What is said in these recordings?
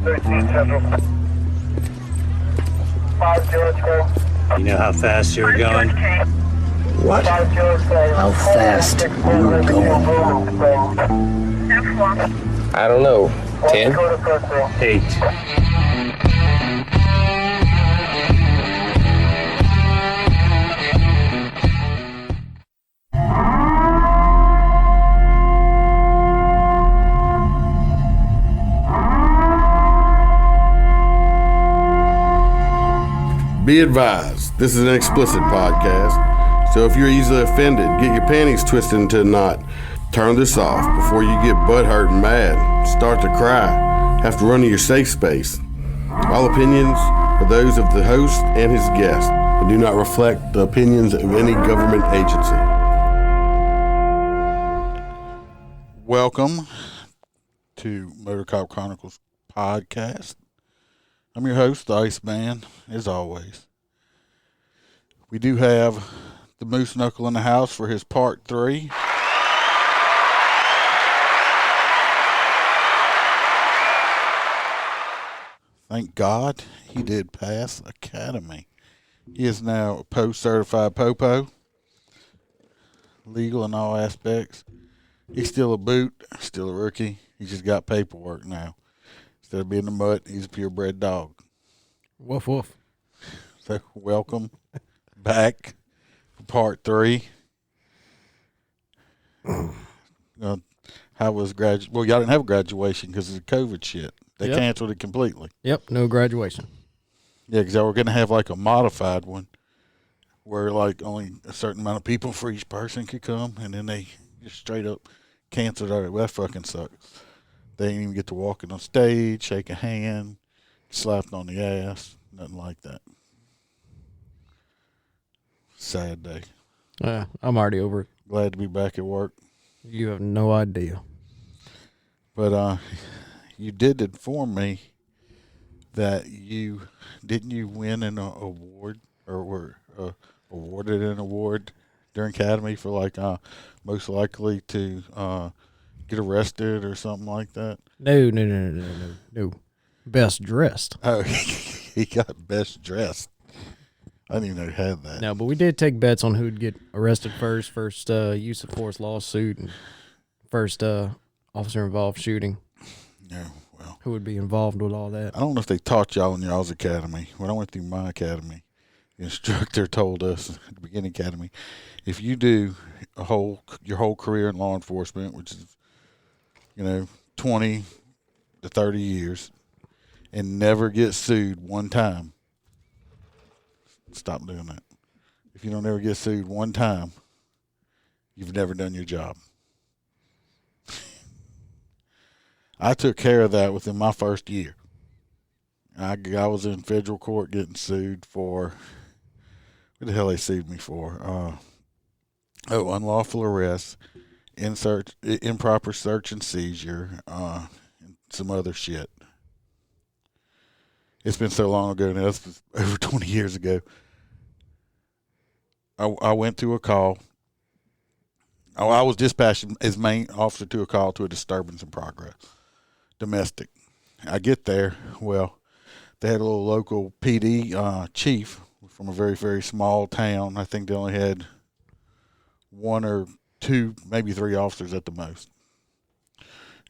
You know how fast you were going? What? How fast you were going? I don't know. 10? 8. Be advised, this is an explicit podcast, so if you're easily offended, get your panties twisted into a knot, turn this off before you get butthurt and mad, start to cry, have to run to your safe space. All opinions are those of the host and his guest and do not reflect the opinions of any government agency. Welcome to MOTORCOP Chronicles podcast. I'm your host, the Iceman, as always. We do have the Moose Knuckle in the house for his part 3. Thank God he did pass Academy. He is now a post-certified popo, legal in all aspects. He's still a boot, still a rookie. He just got paperwork now. Instead of being a mutt, he's a purebred dog. Woof, woof. So, welcome back for part 3. How was Well, y'all didn't have a graduation because of the COVID shit. They canceled it completely. Yep, no graduation. Yeah, because they were going to have like a modified one where like only a certain amount of people for each person could come, and then they just straight up canceled it. Well, that fucking sucks. They didn't even get to walk on stage, shake a hand, slapped on the ass, nothing like that. Sad day. I'm already over it. Glad to be back at work. You have no idea. But you did inform me that didn't you win an award or were awarded an award during Academy for like most likely to get arrested or something like that? No. Best dressed. Oh, he got best dressed. I didn't even know he had that. No, but we did take bets on who'd get arrested first use of force lawsuit, and first officer involved shooting. Yeah, well. Who would be involved with all that? I don't know if they taught y'all in y'all's academy. When I went through my academy, the instructor told us at the beginning academy, if you do your whole career in law enforcement, which is 20 to 30 years, and never get sued one time, stop doing that. If you don't ever get sued one time, you've never done your job. I took care of that within my first year. I was in federal court getting sued for, what the hell they sued me for? Unlawful arrest, improper search and seizure, and some other shit. It's been so long ago now. This was over 20 years ago. I went to a call. I was dispatched as main officer to a call to a disturbance in progress. Domestic. I get there. Well, they had a little local PD chief from a very, very small town. I think they only had 1 or 2, maybe 3 officers at the most.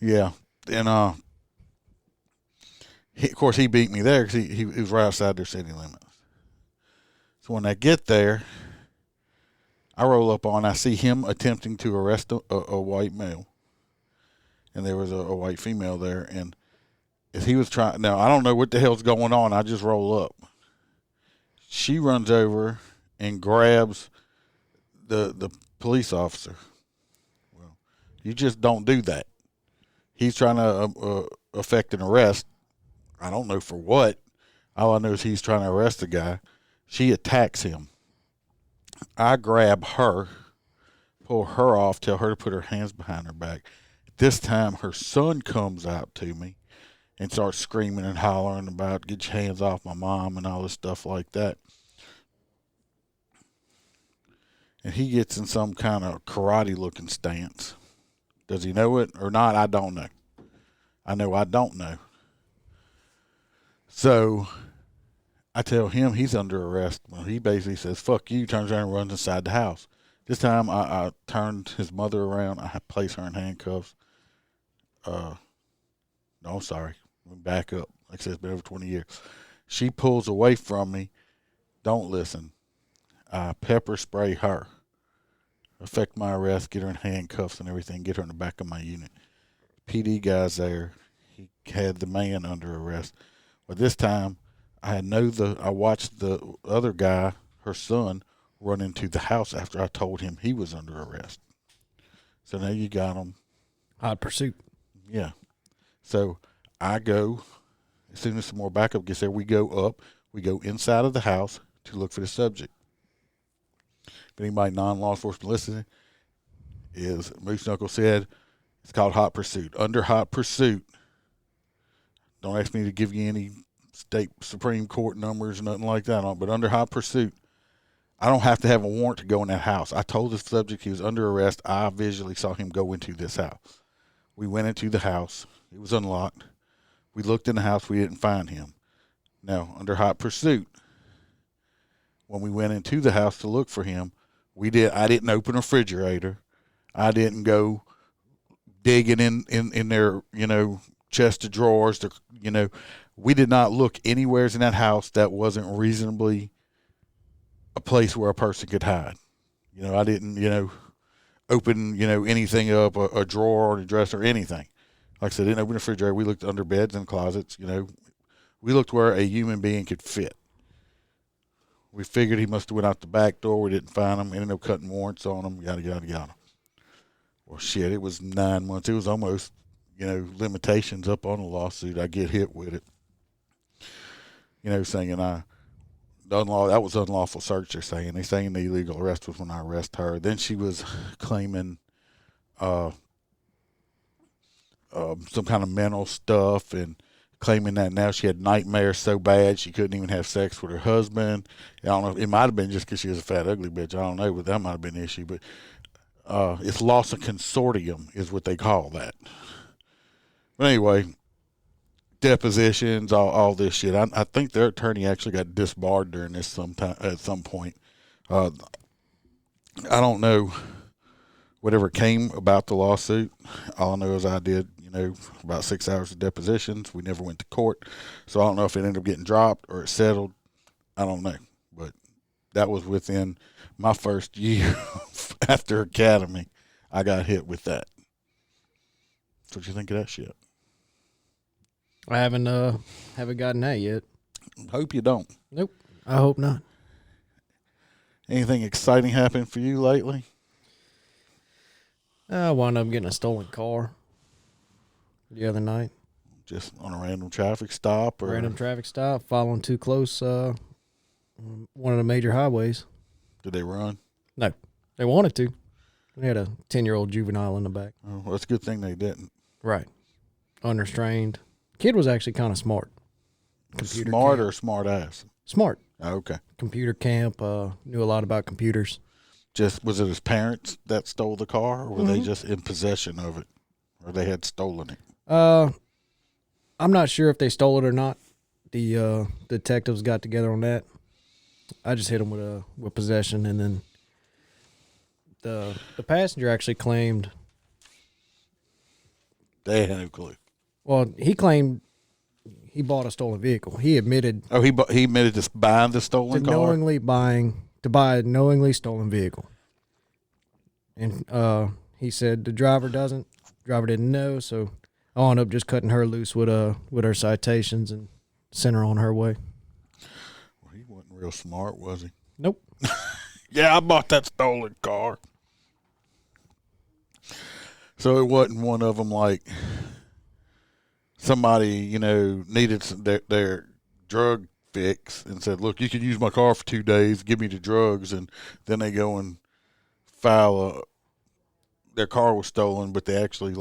Yeah. And of course, he beat me there because he was right outside their city limits. So when I get there, I roll up on, I see him attempting to arrest a white male. And there was a white female there. And as he was trying, now I don't know what the hell's going on. I just roll up. She runs over and grabs the police officer. Well, you just don't do that. He's trying to effect an arrest. I don't know for what. All I know is he's trying to arrest the guy. She attacks him. I grab her, pull her off, tell her to put her hands behind her back. This time her son comes out to me and starts screaming and hollering about, get your hands off my mom and all this stuff like that. And he gets in some kind of karate-looking stance. Does he know it or not? I don't know. I know I don't know. So I tell him he's under arrest. Well, he basically says, fuck you, turns around and runs inside the house. This time I turned his mother around. I placed her in handcuffs. No, I'm sorry. Back up. Like I said, it's been over 20 years. She pulls away from me. Don't listen. I pepper spray her. Effect my arrest, get her in handcuffs and everything, get her in the back of my unit. PD guy's there. He had the man under arrest. But this time, I watched the other guy, her son, run into the house after I told him he was under arrest. So now you got him. Hot pursuit. Yeah. So I go, as soon as some more backup gets there, we go up. We go inside of the house to look for the subject. If anybody non-law enforcement listening, is Moose Knuckle said, it's called hot pursuit. Under hot pursuit, don't ask me to give you any state Supreme Court numbers or nothing like that, but under hot pursuit, I don't have to have a warrant to go in that house. I told the subject he was under arrest. I visually saw him go into this house. We went into the house. It was unlocked. We looked in the house. We didn't find him. Now, under hot pursuit, when we went into the house to look for him, I didn't open a refrigerator. I didn't go digging in their, chest of drawers. We did not look anywhere in that house that wasn't reasonably a place where a person could hide. I didn't, open, anything up, a drawer or a dresser or anything. Like I said, I didn't open the refrigerator. We looked under beds and closets, We looked where a human being could fit. We figured he must have went out the back door. We didn't find him. Ended up cutting warrants on him, yada, yada, yada. Well, shit, it was 9 months. It was almost, limitations up on the lawsuit. I get hit with it. Saying that was unlawful search, they're saying. They're saying the illegal arrest was when I arrest her. Then she was claiming some kind of mental stuff and claiming that now she had nightmares so bad she couldn't even have sex with her husband. I don't know. It might have been just because she was a fat, ugly bitch. I don't know, but that might have been the issue. But it's loss of consortium is what they call that. But anyway, depositions, all this shit. I think their attorney actually got disbarred during this at some point. I don't know whatever came about the lawsuit. All I know is I did, about 6 hours of depositions. We never went to court. So I don't know if it ended up getting dropped or it settled. I don't know. But that was within my first year after academy. I got hit with that. So what you think of that shit? I haven't gotten that yet. Hope you don't. Nope. I hope not. Anything exciting happened for you lately? I wound up getting a stolen car the other night. Just on a random traffic stop? Or Random traffic stop, following too close one of the major highways. Did they run? No. They wanted to. They had a 10-year-old juvenile in the back. Oh, well, that's a good thing they didn't. Right. Unrestrained. Kid was actually kind of smart. Smart or smart ass? Smart. Oh, okay. Computer camp, knew a lot about computers. Was it his parents that stole the car, or were they just in possession of it, or they had stolen it? I'm not sure if they stole it or not. The detectives got together on that. I just hit them with possession, and then the passenger actually claimed they had no clue. Well, he claimed he bought a stolen vehicle. He admitted. Oh, he admitted to buying the stolen car? To buy a knowingly stolen vehicle. And he said the driver didn't know, so I wound up just cutting her loose with her citations and sent her on her way. Well, he wasn't real smart, was he? Nope. Yeah, I bought that stolen car. So it wasn't one of them like somebody, needed their drug fix and said, look, you can use my car for 2 days, give me the drugs, and then they go and file their car was stolen, but they actually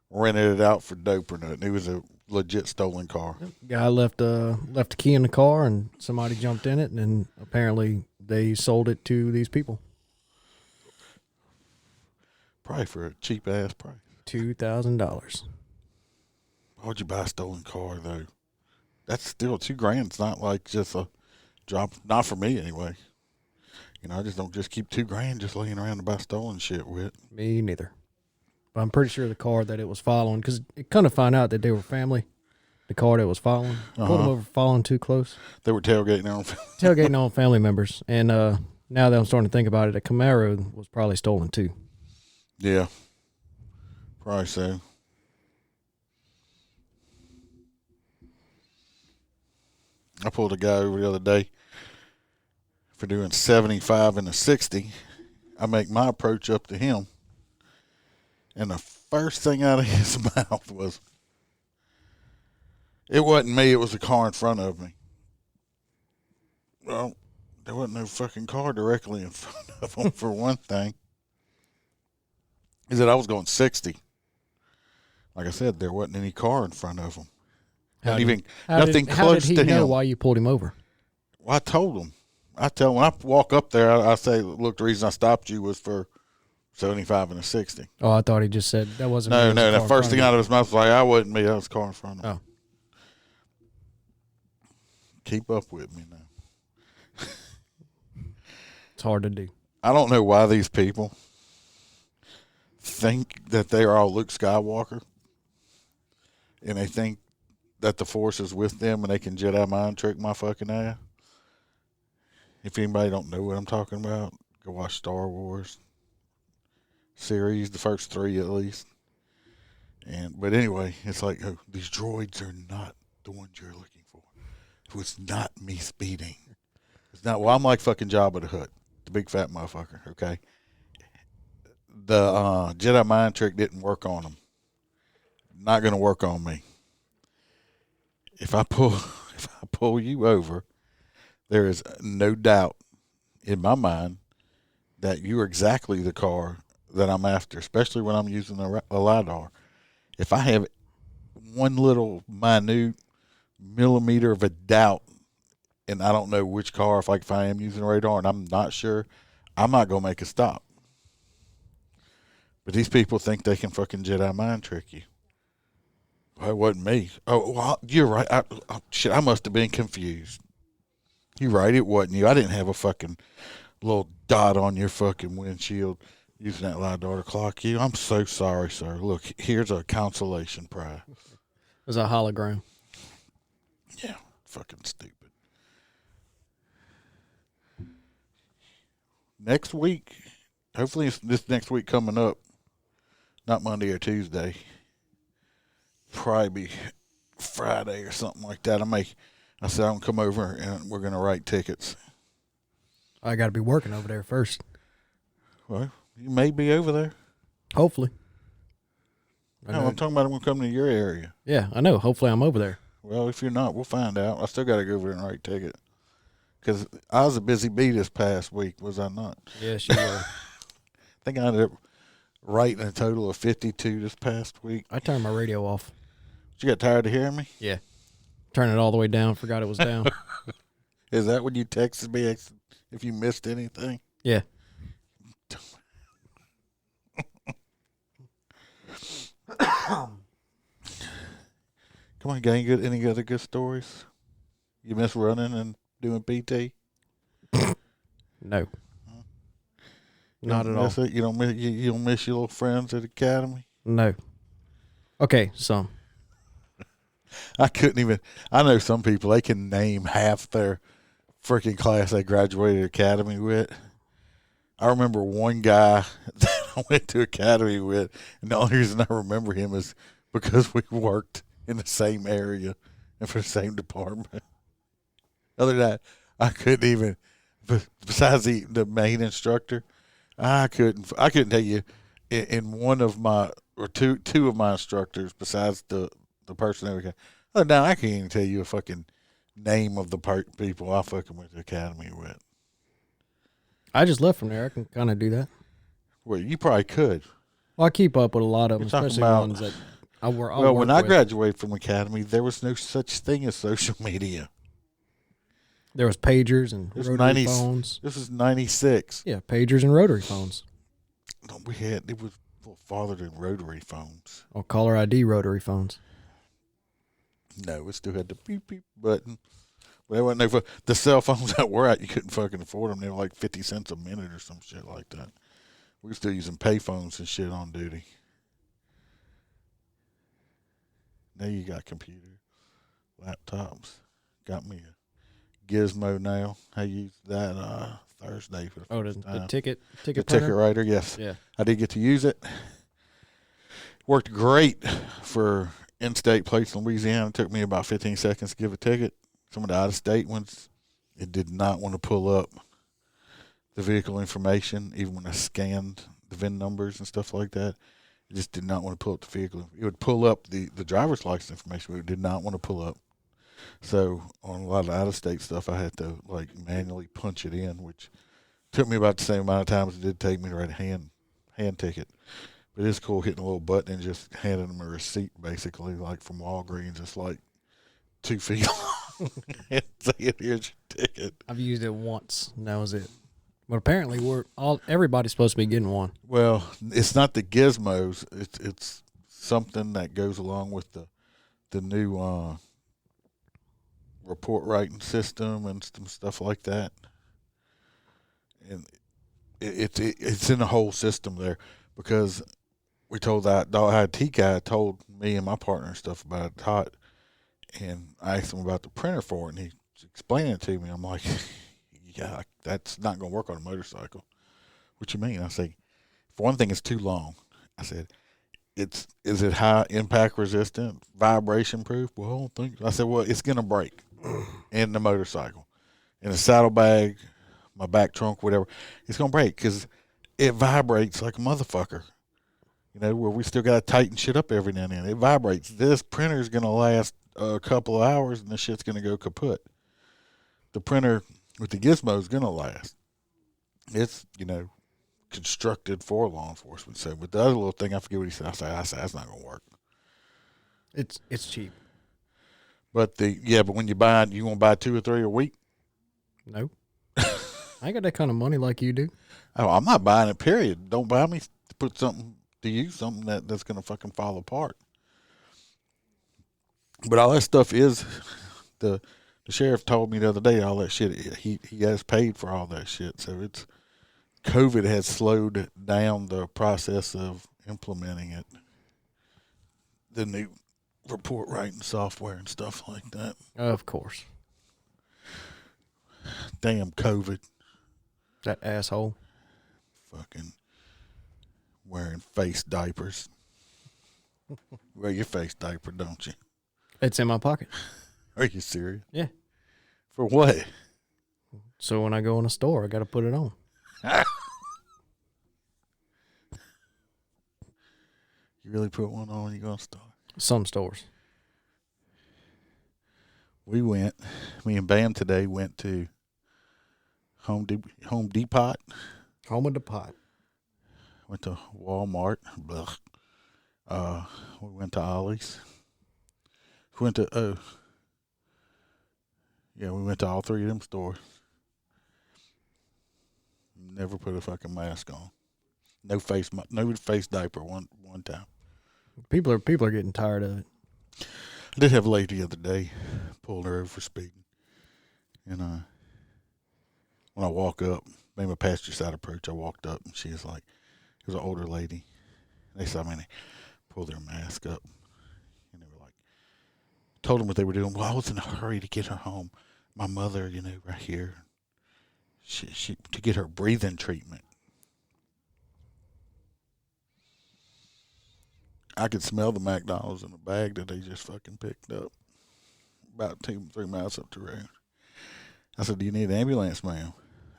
rented it out for dope or nothing. It was a legit stolen car. Guy left a key in the car and somebody jumped in it, and then apparently they sold it to these people. Probably for a cheap ass price. $2,000. Why would you buy a stolen car though? that's still $2,000. It's not like just a drop. Not for me anyway. You know, I just don't just keep $2,000 just laying around to buy stolen shit with. Me neither. But I'm pretty sure the car that it was following, because it kind of found out that they were family. The car that was following, pulled them over for following too close. They were tailgating on Tailgating on family members. And now that I'm starting to think about it, a Camaro was probably stolen too. Yeah. Probably so. I pulled a guy over the other day for doing 75 and a 60. I make my approach up to him, and the first thing out of his mouth was, it wasn't me, it was a car in front of me. Well, there wasn't no fucking car directly in front of him, for one thing. He said I was going 60. Like I said, there wasn't any car in front of him. Nothing close to him. How did he know why you pulled him over? Well, I told him. When I walk up there, I say, look, the reason I stopped you was for 75 and a 60. Oh, I thought he just said that wasn't me. No. The first thing out of his mouth was like, I wasn't me. That was a car in front of me. Oh. Keep up with me now. It's hard to do. I don't know why these people think that they are all Luke Skywalker, and they think that the Force is with them and they can Jedi mind trick my fucking ass. If anybody don't know what I'm talking about, go watch Star Wars series, the first 3 at least. But anyway, it's like, oh, these droids are not the ones you're looking for. It was not me speeding. It's not. Well, I'm like fucking Jabba the Hutt, the big fat motherfucker. Okay. The Jedi mind trick didn't work on them. Not gonna work on me. If I pull you over, there is no doubt in my mind that you are exactly the car that I'm after, especially when I'm using a LiDAR. If I have one little minute millimeter of a doubt, and I don't know which car, if I am using a radar and I'm not sure, I'm not going to make a stop. But these people think they can fucking Jedi mind trick you. Well, it wasn't me. Oh, well, you're right. I must have been confused. You're right, it wasn't you. I didn't have a fucking little dot on your fucking windshield using that LiDAR to clock you. I'm so sorry, sir. Look, here's a consolation prize. It was a hologram. Yeah, fucking stupid. Next week, hopefully it's this next week coming up, not Monday or Tuesday, probably be Friday or something like that. I said I'm going to come over and we're going to write tickets. I got to be working over there first. Well, you may be over there. Hopefully. No, I'm talking about I'm going to come to your area. Yeah, I know. Hopefully I'm over there. Well, if you're not, we'll find out. I still got to go over there and write ticket. Because I was a busy bee this past week, was I not? Yes, you were. I think I ended up writing a total of 52 this past week. I turned my radio off. You got tired of hearing me? Yeah. Turned it all the way down. Forgot it was down. Is that when you texted me if you missed anything? Yeah. Come on, gang. Any other good stories? You miss running and doing PT? No. Not at all. It? You don't miss your little friends at Academy? No. Okay, some. I know some people, they can name half their freaking class they graduated Academy with. I remember one guy that I went to Academy with, and the only reason I remember him is because we worked in the same area and for the same department. Other than that, I couldn't even, besides the main instructor, I couldn't tell you in one of my, or two of my instructors besides the person that we got. Oh, now I can't even tell you a fucking name of the people I fucking went to Academy with. I just left from there. I can kind of do that. Well, you probably could. Well, I keep up with a lot of them, especially ones that I work with. Well, when I graduated from Academy, there was no such thing as social media. There was pagers and rotary phones. This was 96. Yeah, pagers and rotary phones. No, it was a little farther than rotary phones. Or caller ID rotary phones. No, it still had the beep beep button. But wasn't no the cell phones that were out, you couldn't fucking afford them. They were like 50 cents a minute or some shit like that. We were still using payphones and shit on duty. Now you got computers, laptops. Got me a Gizmo now. I used that Thursday for the first time. The ticket The printer? ticket writer, yes. Yeah. I did get to use it. Worked great for in-state plates in Louisiana. It took me about 15 seconds to give a ticket. Some of the out-of-state ones, it did not want to pull up the vehicle information, even when I scanned the VIN numbers and stuff like that. It just did not want to pull up the vehicle. It would pull up the driver's license information, but it did not want to pull up. So on a lot of out-of-state stuff, I had to like manually punch it in, which took me about the same amount of time as it did take me to write a hand ticket. But it's cool hitting a little button and just handing them a receipt, basically, like from Walgreens. It's like 2 feet long. And saying, here's your ticket. I've used it once, and that was it. But apparently, everybody's supposed to be getting one. Well, it's not the gizmos. It's something that goes along with the new report writing system and some stuff like that. And it's in the whole system there, because we told that the IT guy told me and my partner and stuff about it, Todd, and I asked him about the printer for it, and he's explaining it to me. I'm like, yeah, that's not going to work on a motorcycle. What you mean? I say, for one thing, it's too long. I said, is it high impact resistant, vibration proof? Well, I don't think. I said, well, it's going to break in the motorcycle, in the saddlebag, my back trunk, whatever. It's going to break because it vibrates like a motherfucker. You know, where we still got to tighten shit up every now and then. It vibrates. This printer is going to last a couple of hours, and the shit's going to go kaput. The printer with the gizmo is going to last. It's, constructed for law enforcement. So, but the other little thing, I forget what he said. I said that's not going to work. It's cheap. But but when you want to buy 2 or 3 a week? No. I ain't got that kind of money like you do. Oh, I'm not buying it, period. Don't buy me to put something, to use something that's going to fucking fall apart. But all that stuff is, the sheriff told me the other day, all that shit, he has paid for all that shit. So it's, COVID has slowed down the process of implementing it. The new report writing software and stuff like that. Of course. Damn COVID. That asshole. Fucking wearing face diapers. Wear your face diaper, don't you? It's in my pocket. Are you serious? Yeah. For what? So when I go in a store, I got to put it on. You really put one on when you go to the store? Some stores. Me and Bam today went to Home Depot. Home of the pot. Went to Walmart. We went to Ollie's. We went to all 3 of them stores. Never put a fucking mask on. No face diaper one time. People are getting tired of it. I did have a lady the other day, pulled her over for speeding. And when I walk up, made my passenger side approach, I walked up and she was like, it was an older lady. They pulled their mask up. And they were like, told them what they were doing. Well, I was in a hurry to get her home. My mother, right here, she to get her breathing treatment. I could smell the McDonald's in the bag that they just fucking picked up about 2-3 miles up the road. I said, do you need an ambulance, ma'am?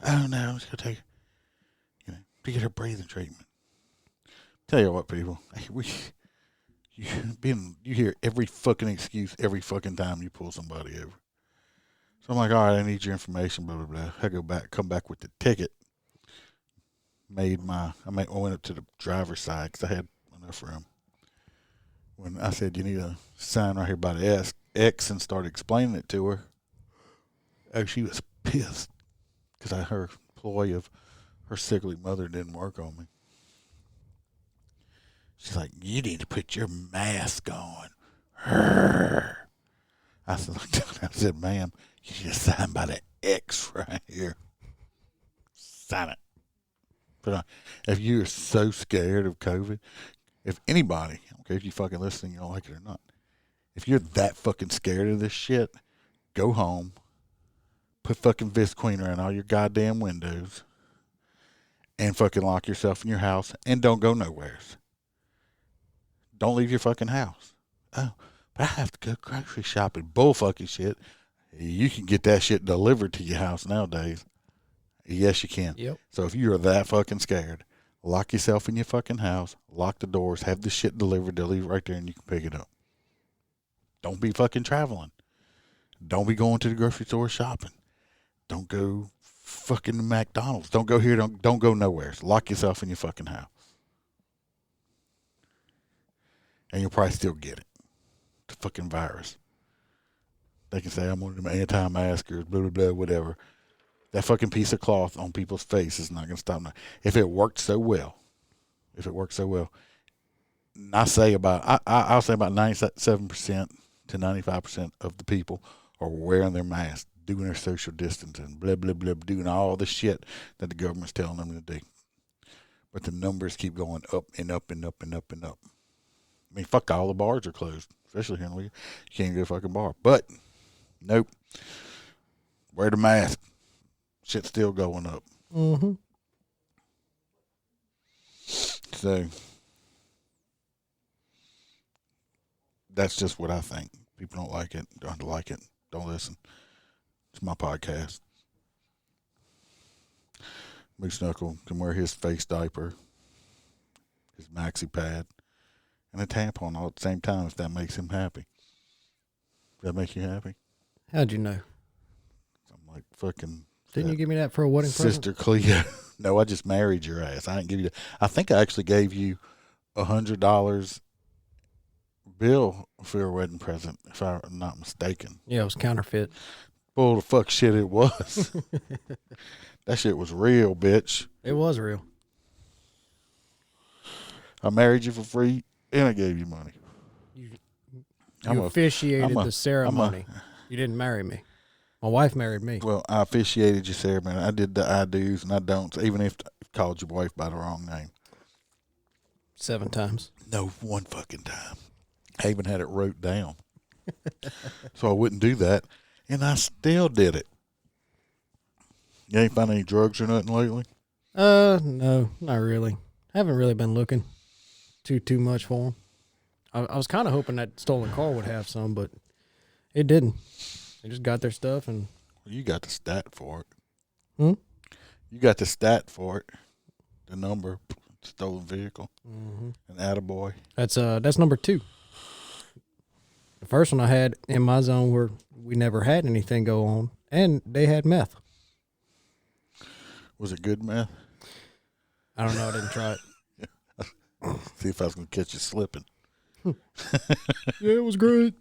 Oh, no, I'm just going to take her, to get her breathing treatment. Tell you what, people, you hear every fucking excuse every fucking time you pull somebody over. So I'm like, all right, I need your information, blah, blah, blah. I come back with the ticket. I went up to the driver's side because I had enough room. When I said, you need a sign right here by the X and started explaining it to her, she was pissed because her ploy of her sickly mother didn't work on me. She's like, you need to put your mask on. I said, ma'am, you just sign by the X right here. Sign it. Put on. If you're so scared of COVID, if anybody, I don't care if you fucking listening, you don't like it or not, if you're that fucking scared of this shit, go home, put fucking Visqueen in all your goddamn windows, and fucking lock yourself in your house, and don't go nowheres. Don't leave your fucking house. Oh, but I have to go grocery shopping. Bull fucking shit. You can get that shit delivered to your house nowadays. Yes, you can. Yep. So if you're that fucking scared, lock yourself in your fucking house, lock the doors, have the shit delivered. They'll leave it right there and you can pick it up. Don't be fucking traveling. Don't be going to the grocery store shopping. Don't go fucking to McDonald's. Don't go here. Don't go nowhere. Lock yourself in your fucking house. And you'll probably still get it. The fucking virus. They can say I'm one of them anti-maskers, blah, blah, blah, whatever. That fucking piece of cloth on people's face is not going to stop them. If it worked so well, I'll say about 97% to 95% of the people are wearing their masks, doing their social distancing, blah, blah, blah, doing all the shit that the government's telling them to do. But the numbers keep going up and up and up and up and up. I mean, fuck, all the bars are closed, especially here in Louisiana. You can't go to a fucking bar. But, nope. Wear the mask. Shit's still going up. Mm-hmm. So, that's just what I think. People don't like it. Don't like it. Don't listen. It's my podcast. Moose Knuckle can wear his face diaper, his maxi pad, and a tampon all at the same time if that makes him happy. Does that make you happy? How'd you know? I'm like fucking... Didn't you give me that for a wedding Sister present? Cleo. No, I just married your ass. I didn't give you that. I think I actually gave you $100 bill for your wedding present, if I'm not mistaken. Yeah, it was counterfeit. Bull the fuck shit it was. That shit was real, bitch. It was real. I married you for free, and I gave you money. You I'm a- officiated I'm a- the ceremony. You didn't marry me. My wife married me. Well, I officiated your ceremony. I did the I do's and I don'ts, even if I called your wife by the wrong name. 7 times. No, one fucking time. I even had it wrote down. So I wouldn't do that. And I still did it. You ain't found any drugs or nothing lately? No, not really. Haven't really been looking too much for them. I was kind of hoping that stolen car would have some, but it didn't. They just got their stuff and... Well, you got the stat for it. Hmm? You got the stat for it. The number, stolen vehicle, Mm-hmm. an attaboy. That's number 2. The first one I had in my zone where we never had anything go on, and they had meth. Was it good meth? I don't know. I didn't try it. See if I was going to catch you slipping. Yeah, it was great.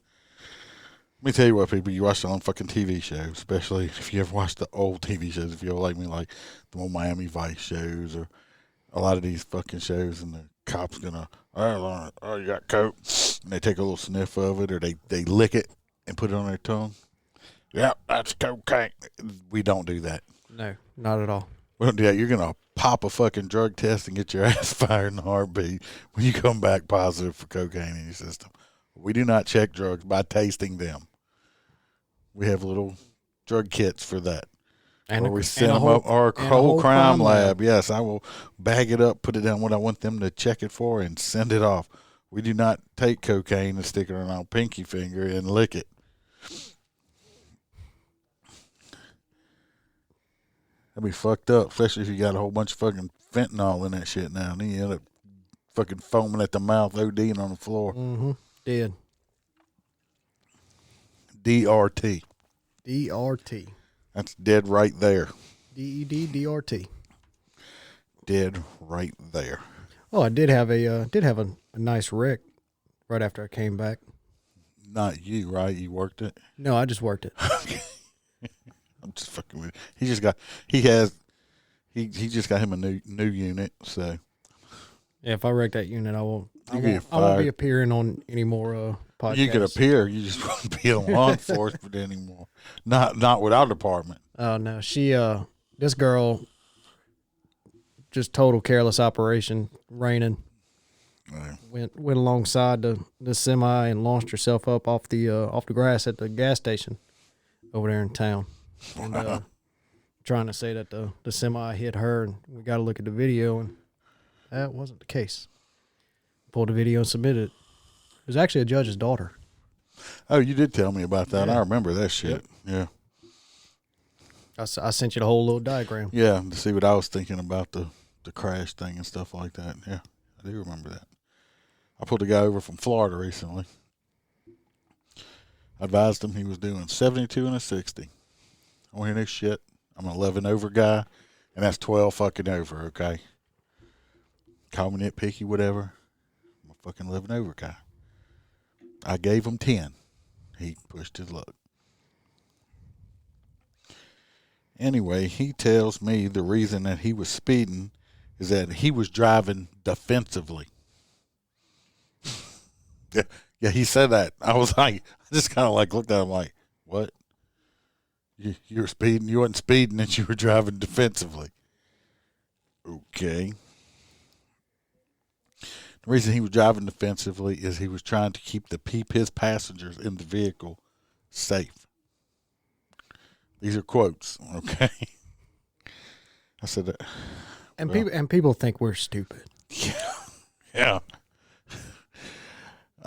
Let me tell you what, people, you watch on fucking TV shows, especially if you ever watch the old TV shows, if you're like me, like the old Miami Vice shows or a lot of these fucking shows, and the cop's gonna, oh, you got coke, and they take a little sniff of it, or they lick it and put it on their tongue. Yeah, that's cocaine. We don't do that. No, not at all. We don't do that. You're gonna pop a fucking drug test and get your ass fired in a heartbeat when you come back positive for cocaine in your system. We do not check drugs by tasting them. We have little drug kits for that. And or we send them up our whole crime lab. Yes, I will bag it up, put it down what I want them to check it for, and send it off. We do not take cocaine and stick it on our pinky finger and lick it. That'd be fucked up, especially if you got a whole bunch of fucking fentanyl in that shit now. And then you end up fucking foaming at the mouth, ODing on the floor. Mm-hmm. Dead. DRT. DRT. That's dead right there. DED-DRT. Dead right there. Oh, I did have a nice wreck right after I came back. Not you, right? You worked it? No, I just worked it. I'm just fucking with you. He just got him a new unit, so Yeah, if I wreck that unit, I won't You get I won't be fired. appearing on any more podcast. You could appear. You just wouldn't be in law enforcement anymore. Not with our department. Oh no, she this girl, just total careless operation, raining. Yeah. Went alongside the semi and launched herself up off the grass at the gas station over there in town, and trying to say that the semi hit her, and we got to look at the video, and that wasn't the case. Pulled the video and submitted it. It was actually a judge's daughter. Oh, you did tell me about that. Yeah. I remember that shit. Yep. Yeah. I sent you the whole little diagram. Yeah, to see what I was thinking about the crash thing and stuff like that. Yeah, I do remember that. I pulled a guy over from Florida recently. I advised him he was doing 72 and a 60. I don't hear no shit. I'm an 11 over guy, and that's 12 fucking over, okay? Call me nitpicky, whatever. I'm a fucking 11 over guy. I gave him 10. He pushed his luck. Anyway, he tells me the reason that he was speeding is that he was driving defensively. Yeah, he said that. I was like, I just kind of like looked at him like, what? You were speeding? You weren't speeding and you were driving defensively. Okay. The reason he was driving defensively is he was trying to keep his passengers in the vehicle safe. These are quotes, okay? I said that. And people think we're stupid. Yeah.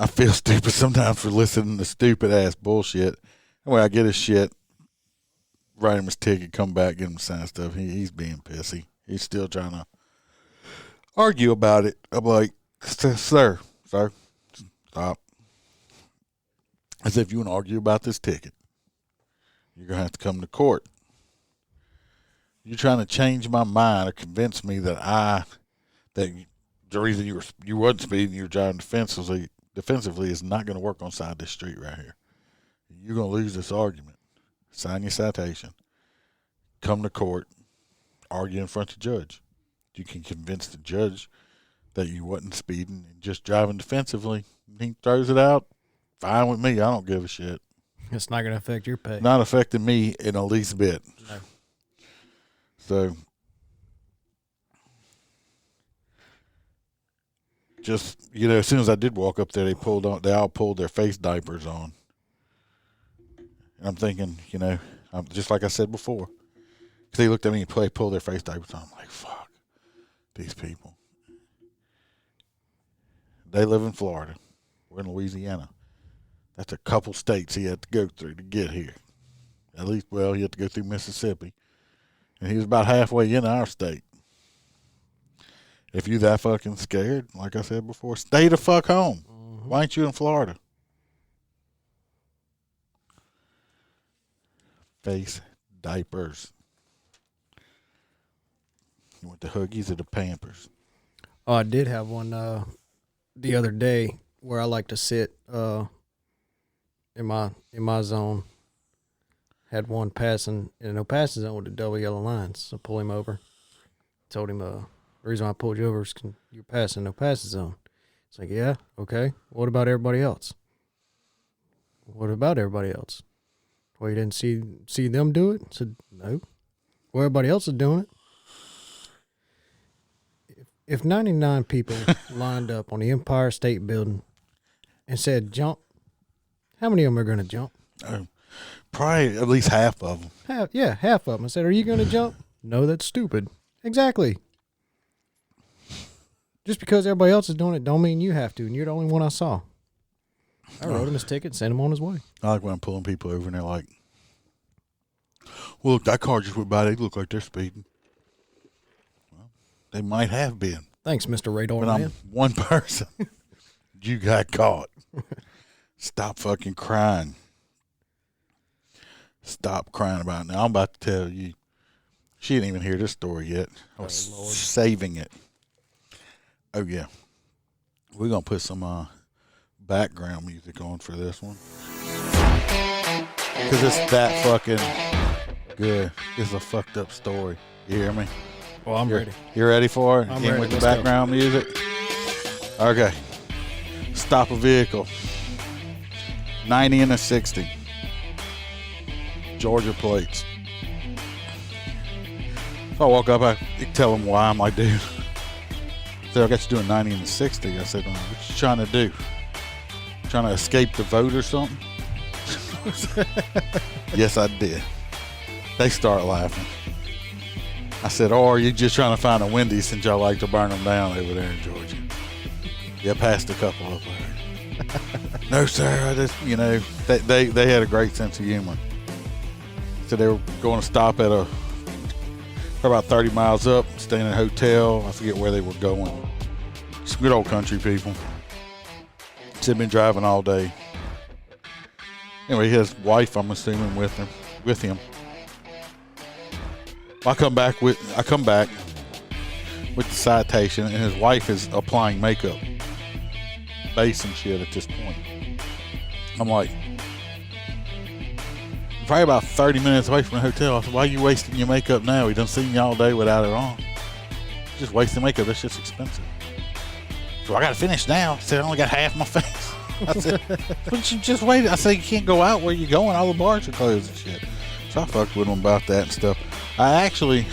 I feel stupid sometimes for listening to stupid ass bullshit. Anyway, I get his shit, write him his ticket, come back, get him signed stuff. He's being pissy. He's still trying to argue about it. I'm like, sir, stop. I said, if you want to argue about this ticket, you're going to have to come to court. You're trying to change my mind or convince me that the reason you wasn't speeding, you were driving defensively is not going to work on side this street right here. You're going to lose this argument. Sign your citation. Come to court. Argue in front of the judge. You can convince the judge that you wasn't speeding and just driving defensively. He throws it out. Fine with me. I don't give a shit. It's not going to affect your pay. Not affecting me in the least bit. No. So, just, as soon as I did walk up there, they all pulled their face diapers on. And I'm thinking, just like I said before, because they looked at me and pulled their face diapers on. I'm like, fuck, these people. They live in Florida. We're in Louisiana. That's a couple states he had to go through to get here. At least, he had to go through Mississippi. And he was about halfway in our state. If you that fucking scared, like I said before, stay the fuck home. Mm-hmm. Why ain't you in Florida? Face diapers. You want the Huggies or the Pampers? Oh, I did have one the other day where I like to sit in my zone. Had one passing in no passing zone with the double yellow lines. So I pull him over. Told him the reason I pulled you over is you're passing no passing zone. It's like, yeah, okay. What about everybody else? What about everybody else? Well, you didn't see them do it? I said, no. Well, everybody else is doing it. If 99 people lined up on the Empire State Building and said jump, how many of them are going to jump? Probably at least half of them. Half of them. I said, are you going to jump? No, that's stupid. Exactly. Just because everybody else is doing it don't mean you have to, and you're the only one I saw. I wrote him his ticket and sent him on his way. I like when I'm pulling people over and they're like, well, look, that car just went by. They look like they're speeding. Well, they might have been. Thanks, Mr. Radar but Man. I'm one person. You got caught. Stop fucking crying. Stop crying about it. Now, I'm about to tell you. She didn't even hear this story yet. I was saving it. Oh, yeah. We're going to put some background music on for this one. Because it's that fucking good. It's a fucked up story. You hear me? Well, I'm ready. You ready for it? I'm In ready. with the Let's background music? Okay. Stop a vehicle. 90 and a 60. Georgia plates. So I walk up, I tell him why. I'm like, dude, so I got you doing 90 and a 60. I said, what you trying to do? Trying to escape the vote or something? Yes, I did. They start laughing. I said, or are you just trying to find a Wendy's since y'all like to burn them down over there in Georgia? Yeah, passed a couple of there. No, sir. I just, they had a great sense of humor. So they were going to stop at about 30 miles up, staying in a hotel. I forget where they were going. Some good old country people. They'd been driving all day. Anyway, his wife, I'm assuming, with him. I come back with the citation, and his wife is applying makeup, base and shit at this point. I'm like, probably about 30 minutes away from the hotel. I said, why are you wasting your makeup now? He done seen you all day without it on. Just wasting makeup. That's just expensive. So I got to finish now. I said, I only got half my face. I said, but you just waited. I said, you can't go out where you're going. All the bars are closed and shit. So I fucked with them about that and stuff. I actually,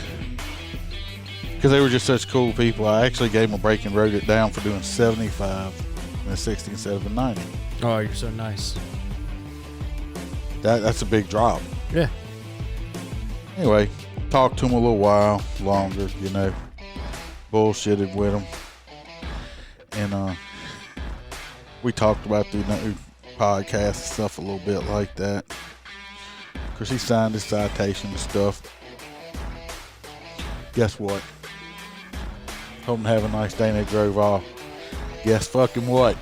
because they were just such cool people, I actually gave them a break and wrote it down for doing 75 and a 60 instead of a 90. Oh, you're so nice. That's a big drop. Yeah. Anyway, talked to him a little while longer, bullshitted with him. And we talked about the new podcast and stuff a little bit like that. Of course, he signed his citation and stuff. Guess what? Hope to have a nice day, and they drove off. Guess fucking what?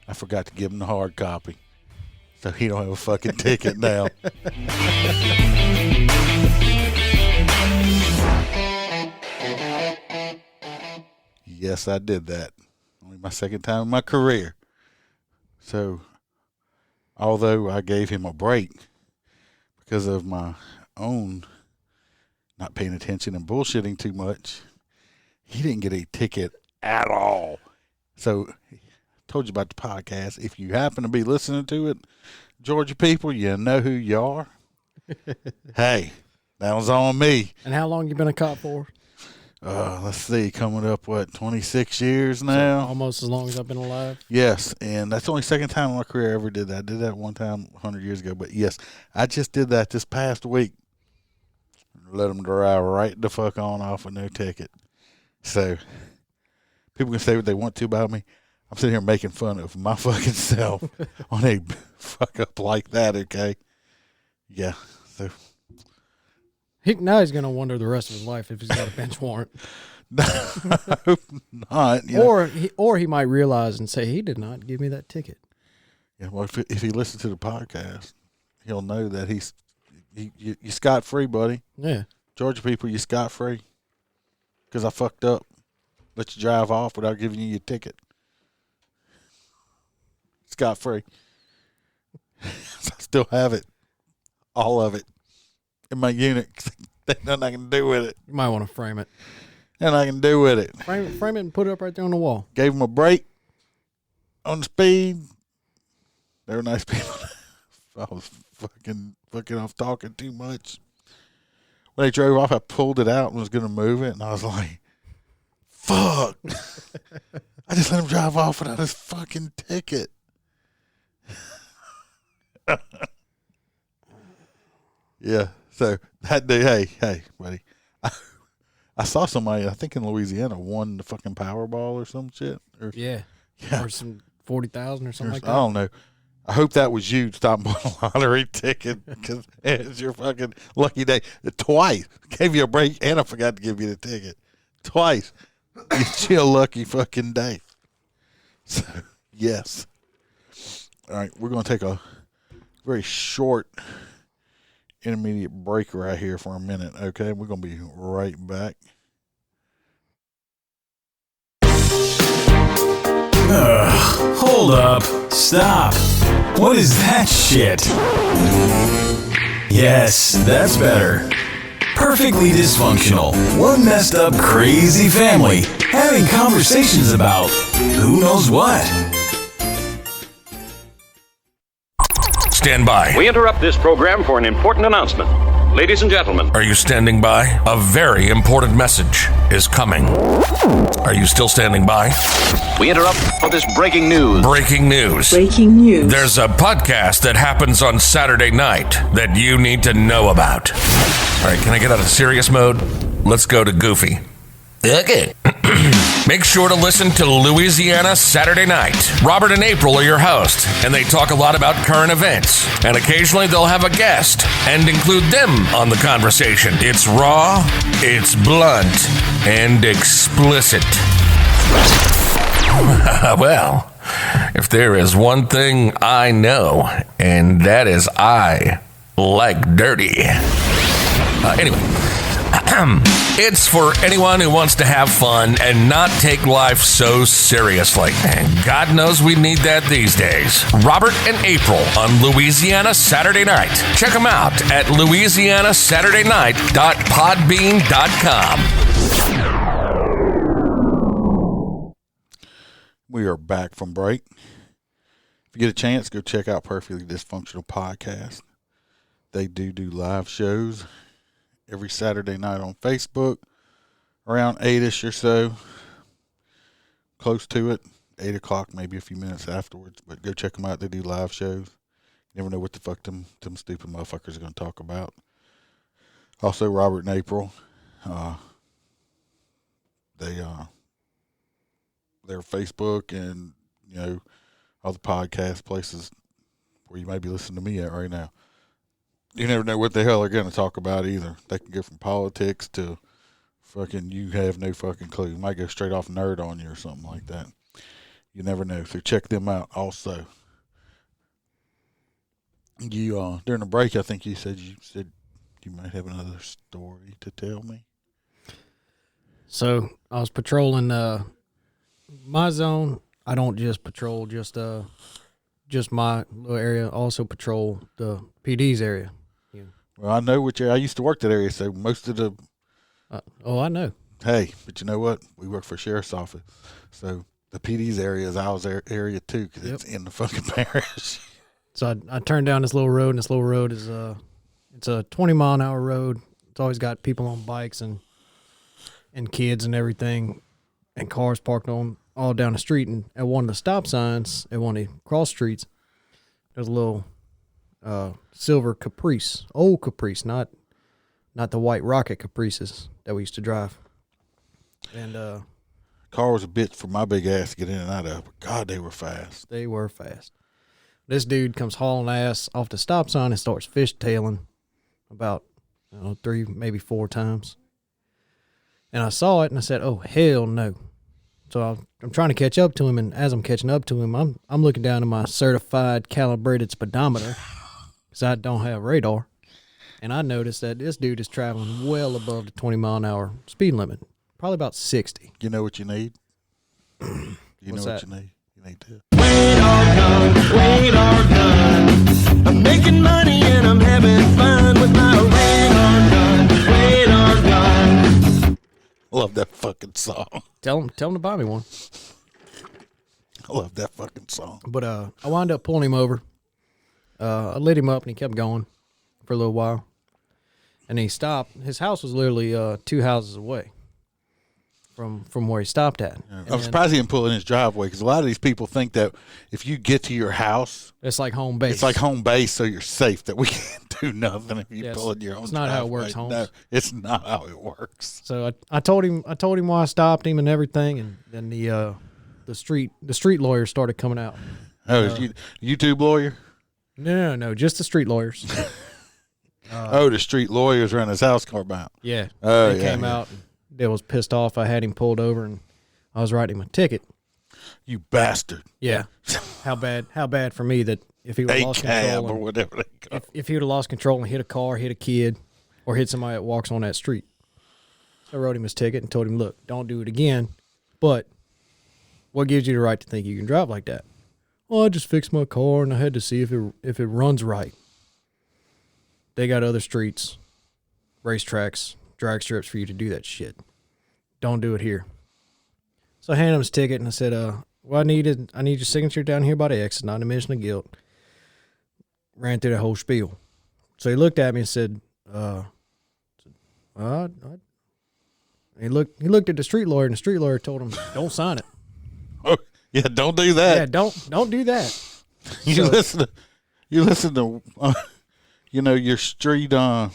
I forgot to give him the hard copy. So he don't have a fucking ticket now. Yes, I did that. Only my second time in my career. So, although I gave him a break because of my own not paying attention and bullshitting too much, he didn't get a ticket at all. So, I told you about the podcast. If you happen to be listening to it, Georgia people, you know who you are. Hey, that was on me. And how long you been a cop for? Let's see, coming up, 26 years now? So almost as long as I've been alive? Yes, and that's the only second time in my career I ever did that. I did that one time 100 years ago, but yes, I just did that this past week. Let them drive right the fuck on off with no ticket. So, people can say what they want to about me. I'm sitting here making fun of my fucking self on a fuck up like that, okay? Yeah, so... Now he's going to wonder the rest of his life if he's got a bench warrant. I hope not. Or he might realize and say, he did not give me that ticket. Yeah, well, if he listens to the podcast, he'll know that you scot-free, buddy. Yeah. Georgia people, you scot-free. Because I fucked up. Let you drive off without giving you your ticket. Scot-free. I still have it. All of it. In my unit. There's nothing I can do with it. You might want to frame it. Nothing I can do with it. Frame it and put it up right there on the wall. Gave them a break on the speed. They were nice people. I was fucking off talking too much. When they drove off, I pulled it out and was going to move it, and I was like, fuck. I just let them drive off without his fucking ticket. Yeah. So that day, hey, buddy, I saw somebody, I think in Louisiana, won the fucking Powerball or some shit. Yeah. Or some 40,000 or something like that. I don't know. I hope that was you stopping buying a lottery ticket because it's your fucking lucky day. Twice. Gave you a break and I forgot to give you the ticket. Twice. It's your lucky fucking day. So, yes. All right, we're going to take a very short intermediate break right here for a minute, okay? We're going to be right back. Hold up. Stop. What is that shit? Yes, that's better. Perfectly dysfunctional. One messed up, crazy family having conversations about who knows what. Stand by. We interrupt this program for an important announcement. Ladies and gentlemen. Are you standing by? A very important message is coming. Are you still standing by? We interrupt for this breaking news. Breaking news. Breaking news. There's a podcast that happens on Saturday night that you need to know about. All right, can I get out of serious mode? Let's go to goofy. Okay. Make sure to listen to Louisiana Saturday Night. Robert and April are your hosts, and they talk a lot about current events. And occasionally they'll have a guest and include them on the conversation. It's raw, it's blunt, and explicit. Well, if there is one thing I know, and that is I like dirty. Anyway. It's for anyone who wants to have fun and not take life so seriously. And God knows we need that these days. Robert and April on Louisiana Saturday Night. Check them out at louisianasaturdaynight.podbean.com. We are back from break. If you get a chance, go check out Perfectly Dysfunctional Podcast. They do live shows every Saturday night on Facebook, around 8-ish or so, close to it, 8 o'clock, maybe a few minutes afterwards. But go check them out. They do live shows. You never know what the fuck them stupid motherfuckers are going to talk about. Also, Robert and April, their Facebook and, all the podcast places where you may be listening to me at right now. You never know what the hell they're going to talk about either. They can go from politics to fucking you have no fucking clue. You might go straight off nerd on you or something like that. You never know. So check them out also. You during the break, I think you said you might have another story to tell me. So I was patrolling my zone. I don't just patrol just my little area. I also patrol the PD's area. Well, I know I used to work that area, so most of the... I know. Hey, but you know what? We work for sheriff's office, so the PD's area is our area too, because it's in the fucking parish. So I turned down this little road, and this little road is it's a 20-mile-an-hour road. It's always got people on bikes and kids and everything, and cars parked on all down the street. And at one of the stop signs, at one of the cross streets, there's a little silver Caprice, old Caprice, not the white rocket Caprices that we used to drive. And car was a bitch for my big ass to get in and out of, but God, they were fast. They were fast. This dude comes hauling ass off the stop sign and starts fishtailing about 3, maybe 4 times. And I saw it and I said, "Oh hell no!" So I'm trying to catch up to him, and as I'm catching up to him, I'm looking down at my certified calibrated speedometer because I don't have radar, and I noticed that this dude is traveling well above the 20-mile-an-hour speed limit, probably about 60. You know what you need? You What's know that? what you need? You need to. Wait or done. I'm making money and I'm having fun with my wait or done. Love that fucking song. Tell him to buy me one. I love that fucking song. But I wound up pulling him over. I lit him up and he kept going for a little while. And he stopped. His house was literally 2 houses away from where he stopped at. Yeah. I'm surprised he didn't pull in his driveway, because a lot of these people think that if you get to your house, it's like home base. It's like home base, so you're safe, that we can't do nothing if you pull in your own It's not driveway. how it works, Holmes. No, it's not how it works. So I told him why I stopped him and everything, and then the street lawyers started coming out. Oh, is you YouTube lawyer? No, just the street lawyers. The street lawyers around his house car bound. Yeah. Oh, they came out. And they was pissed off. I had him pulled over, and I was writing him a ticket. You bastard. Yeah. How bad for me that if he would have lost control or whatever they call. If he would have lost control and hit a car, hit a kid, or hit somebody that walks on that street. So I wrote him his ticket and told him, look, don't do it again. But what gives you the right to think you can drive like that? Well, I just fixed my car and I had to see if it runs right. They got other streets racetracks, drag strips for you to do that shit. Don't do it here. So I handed him his ticket and I said, well, I need your signature down here by the exit, not an admission of guilt. Ran through that whole spiel. So he looked at me and said, he looked at the street lawyer, and the street lawyer told him, don't sign it. Oh, yeah, don't do that. Yeah, don't do that. You listen to your street lawyer.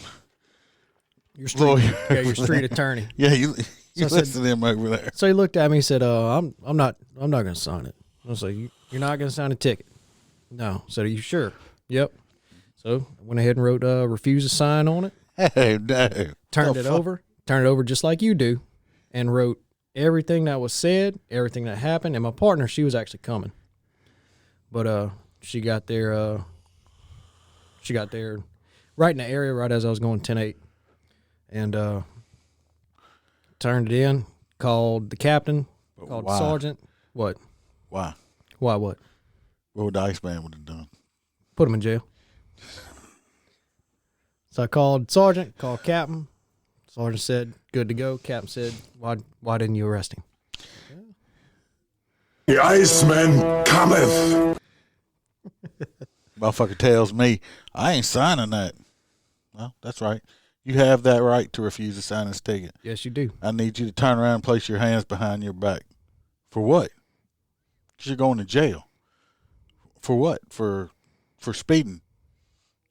Yeah, your street attorney. Yeah, you So I listen said- to them over there. So he looked at me and said, I'm not going to sign it. I was like, you're not going to sign a ticket? No. So are you sure? Yep. So I went ahead and wrote refuse to sign on it. Hey, no. Turned it over just like you do, and wrote everything that was said, everything that happened. And my partner, she was actually coming, but she got there right in the area, right as I was going 10-8, and turned it in. Called the captain, called the sergeant. What? Why? Why? What? What would the Iceman would have done? Put him in jail. So I called sergeant, called captain. Sergeant said, good to go. Captain said, why didn't you arrest him? The Iceman cometh. Motherfucker tells me, I ain't signing that. Well, that's right. You have that right to refuse to sign this ticket. Yes, you do. I need you to turn around and place your hands behind your back. For what? 'Cause you're going to jail. For what? For speeding.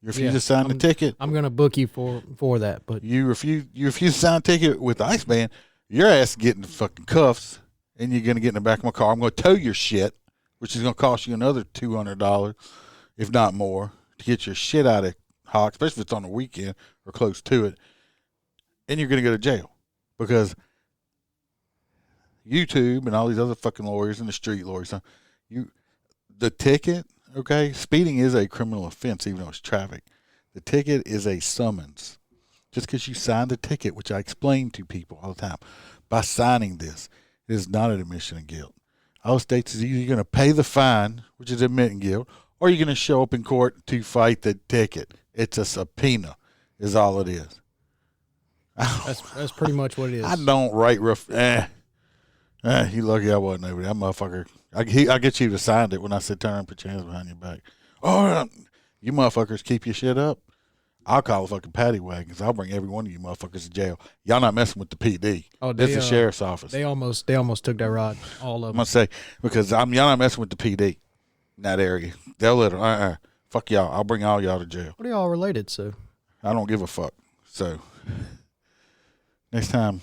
You refuse to sign the ticket. I'm gonna book you for that, but You refuse to sign a ticket with the Iceman, your ass is getting the fucking cuffs, and you're gonna get in the back of my car. I'm gonna tow your shit, which is gonna cost you another $200, if not more, to get your shit out of Hawk, especially if it's on the weekend or close to it. And you're gonna go to jail because YouTube and all these other fucking lawyers and the street lawyers, the ticket. Okay, speeding is a criminal offense, even though it's traffic. The ticket is a summons. Just because you signed the ticket, which I explain to people all the time, by signing this, it is not an admission of guilt. All states is either you're going to pay the fine, which is admitting guilt, or you're going to show up in court to fight the ticket. It's a subpoena, is all it is. that's pretty much what it is. I don't write rough. You lucky I wasn't over there. That motherfucker. I get you to sign it when I said turn and put your hands behind your back. Oh, you motherfuckers keep your shit up. I'll call the fucking paddy wagons. I'll bring every one of you motherfuckers to jail. Y'all not messing with the PD. Oh, That's the sheriff's office. They almost took that ride. All of them. I'm gonna say because y'all not messing with the PD in that area. They'll let them. Fuck y'all. I'll bring all y'all to jail. What are y'all related? So I don't give a fuck. So next time,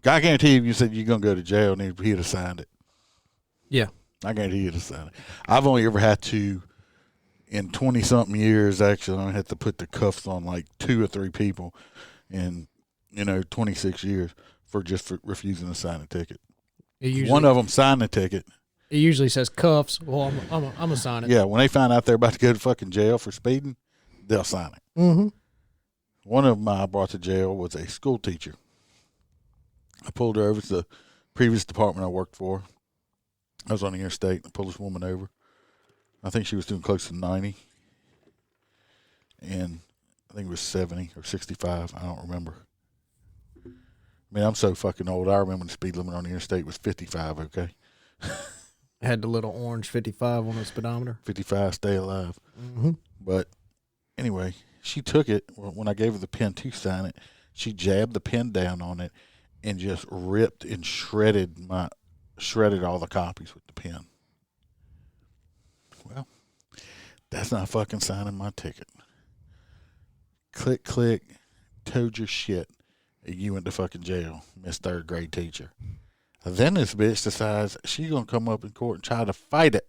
I guarantee you said you're gonna go to jail and he'd have signed it. yeah, I guarantee you to sign it. I've only ever had to, in 20-something years, actually, I had to put the cuffs on like 2 or 3 people in, 26 years for refusing to sign a ticket. One of them signed the ticket. It usually says cuffs. Well, I'm gonna sign it. Yeah, when they find out they're about to go to fucking jail for speeding, they'll sign it. Mm-hmm. One of them I brought to jail was a school teacher. I pulled her over to the previous department I worked for. I was on the interstate. I pulled this woman over. I think she was doing close to 90. And I think it was 70 or 65. I don't remember. I mean, I'm so fucking old. I remember the speed limit on the interstate was 55, okay? It had the little orange 55 on the speedometer. 55, stay alive. Mm-hmm. But anyway, she took it. When I gave her the pen to sign it, she jabbed the pen down on it and just ripped and shredded all the copies with the pen. Well, that's not fucking signing my ticket. Click, click, told your shit. You went to fucking jail, Miss Third Grade teacher. Then this bitch decides she's going to come up in court and try to fight it.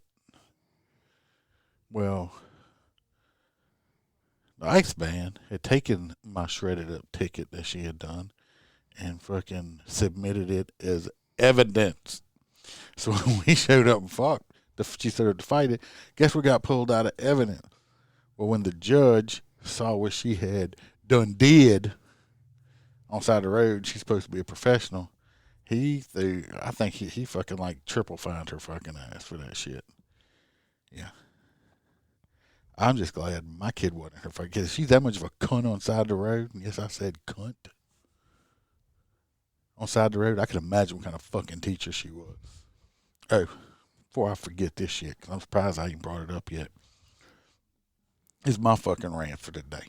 Well, the Iceman had taken my shredded up ticket that she had done and fucking submitted it as evidence. So when we showed up and fought, she started to fight it. Guess what got pulled out of evidence? Well, when the judge saw what she had did on the side of the road, she's supposed to be a professional. I think he fucking like triple fined her fucking ass for that shit. Yeah. I'm just glad my kid wasn't her fucking. She's that much of a cunt on the side of the road. And yes, I said cunt. On the side of the road, I can imagine what kind of fucking teacher she was. Oh, before I forget this shit, because I'm surprised I ain't brought it up yet. It's my fucking rant for the day.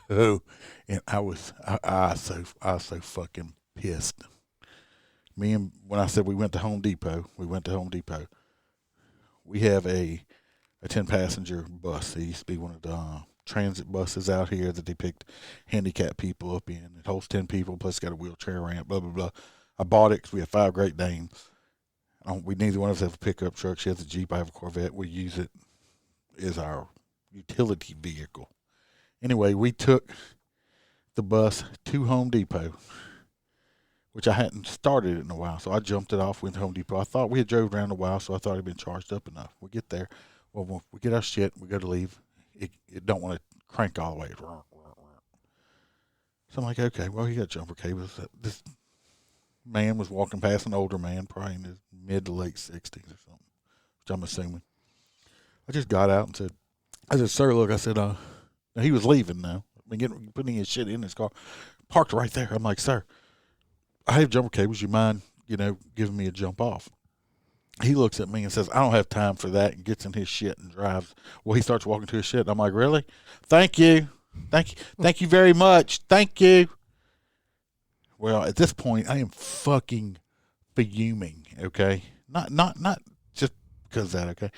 Oh, and I was so fucking pissed. When I said we went to Home Depot, we have a 10-passenger bus. It used to be one of the transit buses out here that they picked handicapped people up in. It holds 10 people, plus it's got a wheelchair ramp, blah, blah, blah. I bought it because we have 5 Great Danes. We neither one of us have a pickup truck. She has a Jeep. I have a Corvette. We use it as our utility vehicle. Anyway, we took the bus to Home Depot, which I hadn't started it in a while. So I jumped it off, went to Home Depot. I thought we had drove around a while, so I thought it had been charged up enough. We get there. Well, when we get our shit, we go to leave. It don't want to crank all the way. So I'm like, okay, well, he got jumper cables. This man was walking past, an older man, probably in his mid to late 60s or something, which I'm assuming. I just got out and said, sir, look, I said, now he was leaving now. Putting his shit in his car, parked right there. I'm like, sir, I have jumper cables. You mind, giving me a jump off? He looks at me and says, I don't have time for that, and gets in his shit and drives. Well, he starts walking to his shit. I'm like, really? Thank you. Thank you very much. Thank you. Well, at this point, I am fucking fuming, okay? Not just because of that, okay?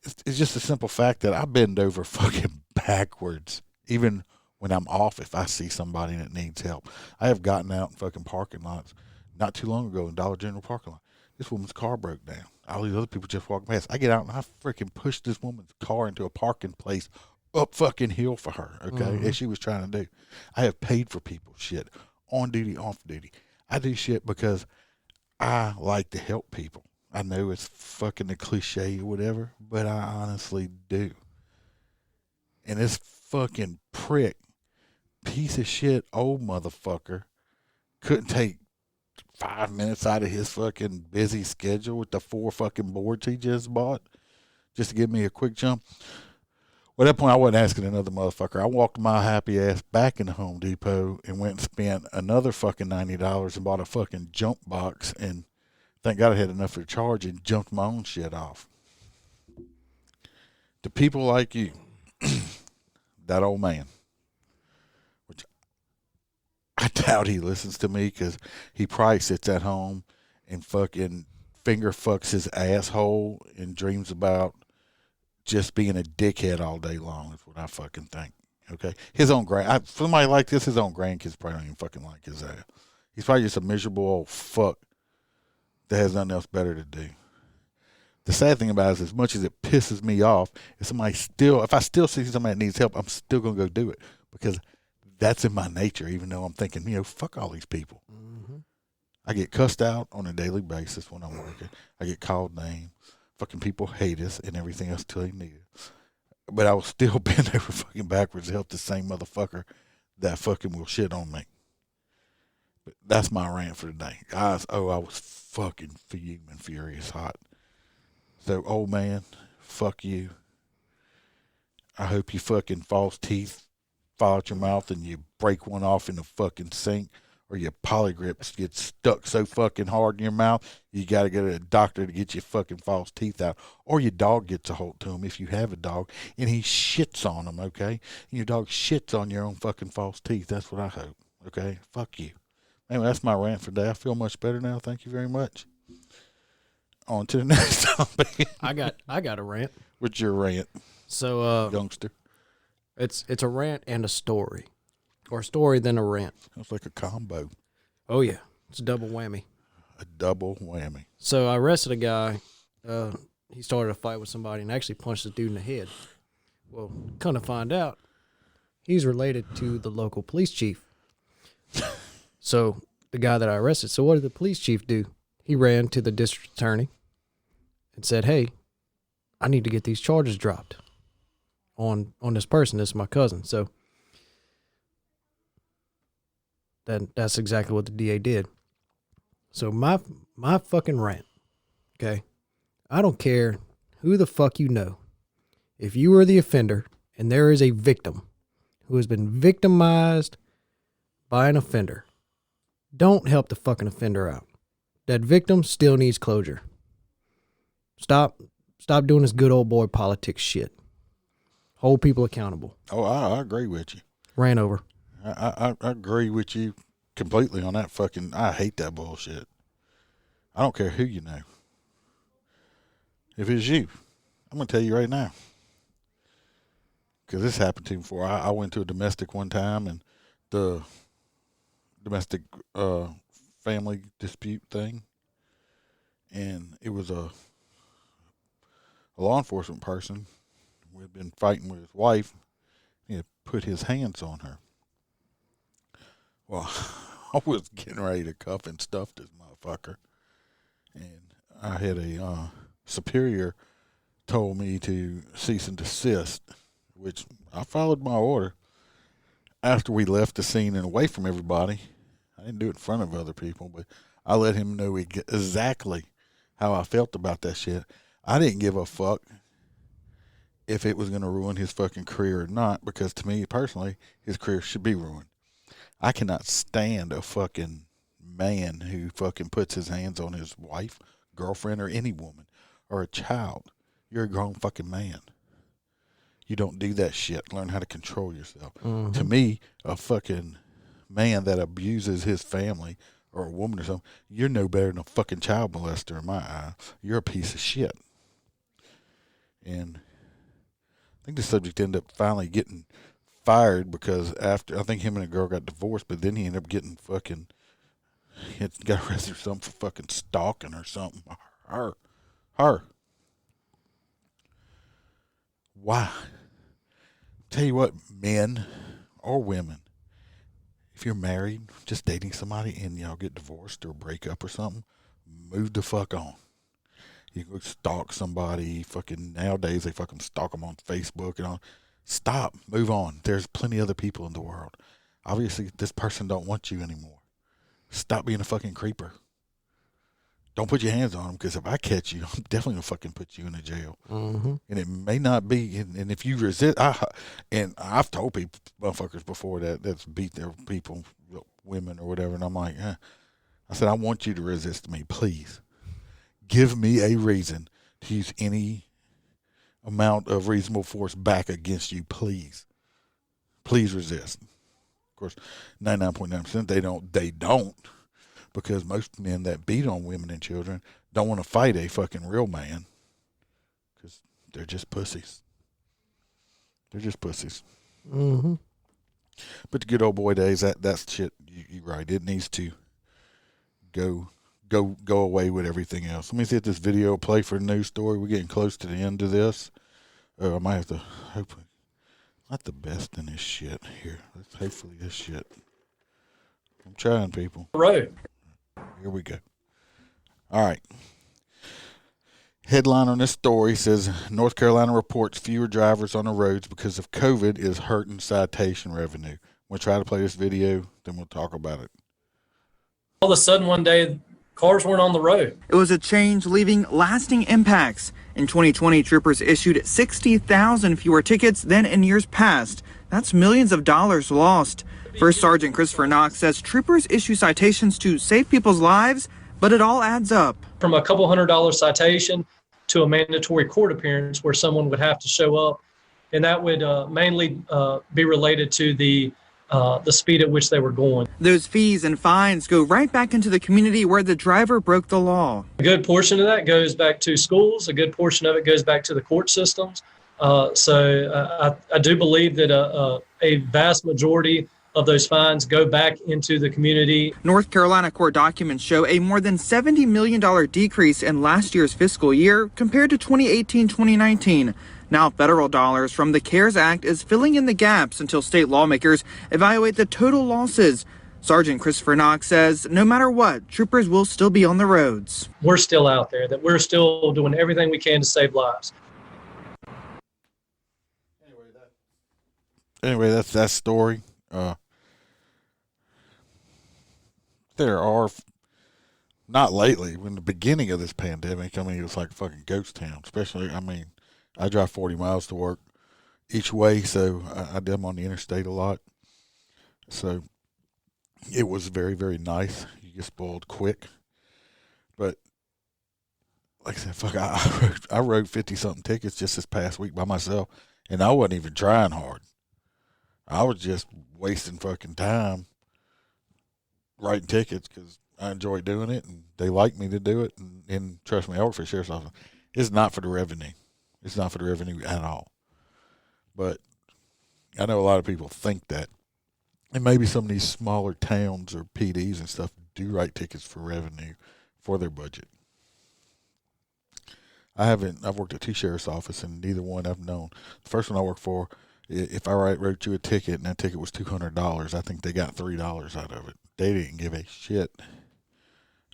It's just a simple fact that I bend over fucking backwards, even when I'm off, if I see somebody that needs help. I have gotten out in fucking parking lots not too long ago in Dollar General parking lot. This woman's car broke down. All these other people just walking past. I get out and I freaking pushed this woman's car into a parking place up fucking hill for her, okay, as she was trying to do. I have paid for people's shit, on duty, off duty. I do shit because I like to help people. I know it's fucking a cliche or whatever, but I honestly do. And this fucking prick, piece of shit old motherfucker couldn't take 5 minutes out of his fucking busy schedule with the 4 fucking boards he just bought just to give me a quick jump. Well, at that point, I wasn't asking another motherfucker. I walked my happy ass back into Home Depot and went and spent another fucking $90 and bought a fucking jump box, and thank God I had enough for the charge and jumped my own shit off. To people like you, that old man, which I doubt he listens to me because he probably sits at home and fucking finger fucks his asshole and dreams about just being a dickhead all day long is what I fucking think. Okay? His own somebody like this, his own grandkids probably don't even fucking like his ass. He's probably just a miserable old fuck that has nothing else better to do. The sad thing about it is, as much as it pisses me off, if I still see somebody that needs help, I'm still going to go do it because that's in my nature, even though I'm thinking, fuck all these people. Mm-hmm. I get cussed out on a daily basis when I'm working. I get called names. Fucking people hate us and everything else till they need it. But I will still bend over fucking backwards to help the same motherfucker that fucking will shit on me. But that's my rant for today. Guys, I was fucking fuming furious hot. So, old man, fuck you. I hope you fucking false teeth fall out your mouth and you break one off in the fucking sink, or your polygrips get stuck so fucking hard in your mouth you got to go to a doctor to get your fucking false teeth out. Or your dog gets a hold to them if you have a dog and he shits on them, okay? And your dog shits on your own fucking false teeth. That's what I hope, okay? Fuck you. Anyway, that's my rant for today. I feel much better now. Thank you very much. On to the next topic. I got a rant. What's your rant? So, youngster. It's a rant and a story. Or a story, then a rant. Sounds like a combo. Oh, yeah. It's a double whammy. A double whammy. So I arrested a guy. He started a fight with somebody and actually punched the dude in the head. Well, come to find out, he's related to the local police chief. So the guy that I arrested, so what did the police chief do? He ran to the district attorney and said, hey, I need to get these charges dropped on this person. This is my cousin. So that's exactly what the DA did. So my fucking rant, okay? I don't care who the fuck you know. If you are the offender and there is a victim who has been victimized by an offender, don't help the fucking offender out. That victim still needs closure. Stop doing this good old boy politics shit. Hold people accountable. Oh, I agree with you. Ran over. I agree with you completely on that fucking. I hate that bullshit. I don't care who you know. If it's you, I'm gonna tell you right now, because this happened to me before. I went to a domestic one time, and the domestic family dispute thing, and it was a law enforcement person who had been fighting with his wife. He had put his hands on her. Well, I was getting ready to cuff and stuff this motherfucker, and I had a superior told me to cease and desist, which I followed my order. After we left the scene and away from everybody, I didn't do it in front of other people, but I let him know exactly how I felt about that shit. I didn't give a fuck if it was going to ruin his fucking career or not, because to me personally, his career should be ruined. I cannot stand a fucking man who fucking puts his hands on his wife, girlfriend, or any woman, or a child. You're a grown fucking man. You don't do that shit. Learn how to control yourself. Mm-hmm. To me, a fucking man that abuses his family or a woman or something, you're no better than a fucking child molester in my eye. You're a piece of shit. And I think the subject ended up finally getting fired because after, I think him and a girl got divorced, but then he ended up getting fucking, he got arrested or something for fucking stalking or something. Her. Why? Tell you what, men or women, if you're married, just dating somebody and y'all get divorced or break up or something, move the fuck on. You go stalk somebody, fucking nowadays they fucking stalk them on Facebook and all. Stop, move on. There's plenty other people in the world. Obviously, this person don't want you anymore. Stop being a fucking creeper. Don't put your hands on them, because if I catch you, I'm definitely going to fucking put you in a jail. Mm-hmm. And it may not be, and if you resist, and I've told people, motherfuckers before that's beat their people, women or whatever, and I'm like, I said, I want you to resist me, please. Give me a reason to use any amount of reasonable force back against you, please. Please resist. Of course, 99.9% they don't. Because most men that beat on women and children don't want to fight a fucking real man. Because they're just pussies. They're just pussies. Mm-hmm. But the good old boy days, that's shit, you're right. It needs to go away with everything else. Let me see if this video will play for a news story. We're getting close to the end of this. I might have to, hopefully, not the best in this shit here. Hopefully this shit. I'm trying, people. Road. Here we go. All right. Headline on this story says, North Carolina reports fewer drivers on the roads because of COVID is hurting citation revenue. We'll try to play this video, then we'll talk about it. All of a sudden one day, cars weren't on the road. It was a change leaving lasting impacts. In 2020, troopers issued 60,000 fewer tickets than in years past. That's millions of dollars lost. First Sergeant Christopher Knox says troopers issue citations to save people's lives, but it all adds up. From a couple $100 citation to a mandatory court appearance where someone would have to show up, and that would mainly be related to the speed at which they were going. Those fees and fines go right back into the community where the driver broke the law. A good portion of that goes back to schools. A good portion of it goes back to the court systems. So I do believe that a vast majority of those fines go back into the community. North Carolina court documents show a more than $70 million decrease in last year's fiscal year compared to 2018-2019. Now federal dollars from the CARES Act is filling in the gaps until state lawmakers evaluate the total losses. Sergeant Christopher Knox says no matter what, troopers will still be on the roads. We're still out there, that we're still doing everything we can to save lives. Anyway, that's that story. There are, not lately, in the beginning of this pandemic, I mean, it was like a fucking ghost town. Especially, I mean, I drive 40 miles to work each way, so I am on the interstate a lot. So it was very, very nice. You get spoiled quick. But like I said, I wrote 50-something tickets just this past week by myself, and I wasn't even trying hard. I was just wasting fucking time writing tickets because I enjoy doing it, and they like me to do it. And trust me, I work for the sheriff's office. It's not for the revenue. It's not for the revenue at all. But I know a lot of people think that. And maybe some of these smaller towns or PDs and stuff do write tickets for revenue for their budget. I've worked at 2 sheriff's offices, and neither one I've known. The first one I worked for, if I wrote you a ticket and that ticket was $200, I think they got $3 out of it. They didn't give a shit